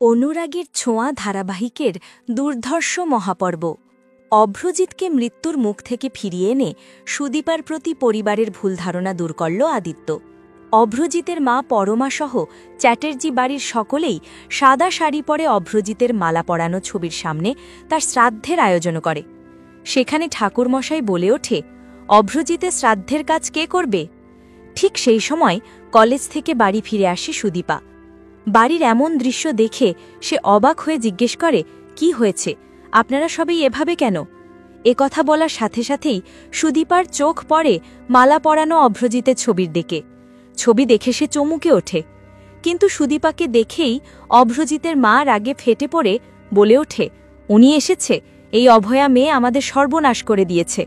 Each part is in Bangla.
অনুরাগের ছোঁয়া ধারাবাহিকের দুর্ধর্ষ মহাপর্ব। অভ্রজিৎকে মৃত্যুর মুখ থেকে ফিরিয়ে এনে সুদীপার প্রতি পরিবারের ভুল ধারণা দূর করল আদিত্য। অভ্রজিতের মা পরমাসহ চ্যাটার্জি বাড়ির সকলেই সাদা শাড়ি পরে অভ্রজিতের মালা পরানো ছবির সামনে তার শ্রাদ্ধের আয়োজন করে। সেখানে ঠাকুরমশাই বলে ওঠে, অভ্রজিতের শ্রাদ্ধের কাজ কে করবে? ঠিক সেই সময় কলেজ থেকে বাড়ি ফিরে আসে সুদীপা। বাড়ির এমন দৃশ্য দেখে সে অবাক হয়ে জিজ্ঞেস করে, কি হয়েছে, আপনারা সবাই এভাবে কেন? কথা বলার সাথে সাথেই সুদীপার চোখ পড়ে মালা পরানো অভ্রজিতের ছবির দিকে। ছবি দেখে সে চমকে ওঠে, কিন্তু সুদীপাকে দেখেই অভ্রজিতের মা রাগে ফেটে পড়ে বলে ওঠে, উনি এসেছে, এই অভয়া মেয়ে আমাদের সর্বনাশ করে দিয়েছে।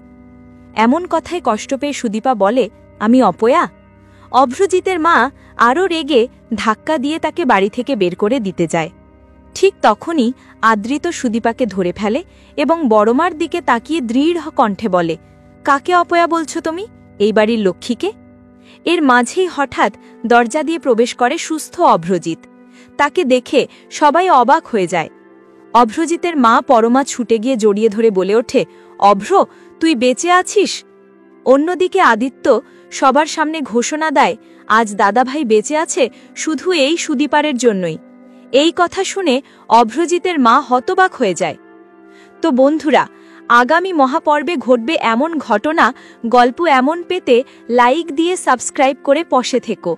এমন কথায় কষ্ট পেয়ে সুদীপা বলে, আমি অপয়া? অভ্রজিতের মা আরও রেগে ধাক্কা দিয়ে তাকে বাড়ি থেকে বের করে দিতে যায়। ঠিক তখনই আদৃত সুদীপাকে ধরে ফেলে এবং বড়মার দিকে তাকিয়ে দৃঢ় কণ্ঠে বলে, কাকে অপয়া বলছো তুমি? এই বাড়ির লক্ষ্মীকে? এর মাঝেই হঠাৎ দরজা দিয়ে প্রবেশ করে সুস্থ অভ্রজিৎ। তাকে দেখে সবাই অবাক হয়ে যায়। অভ্রজিতের মা পরমা ছুটে গিয়ে জড়িয়ে ধরে বলে ওঠে, অভ্র, তুই বেঁচে আছিস? অন্যদিকে আদিত্য সবার সামনে ঘোষণা দেয়, আজ দাদাভাই বেঁচে আছে শুধু এই সুদীপারের জন্যই। এই কথা শুনে অভ্রজিতের মা হতবাক হয়ে যায়। তো বন্ধুরা, আগামী মহাপর্বে ঘটবে এমন ঘটনা, গল্প এমন পেতে লাইক দিয়ে সাবস্ক্রাইব করে পাশে থেকো।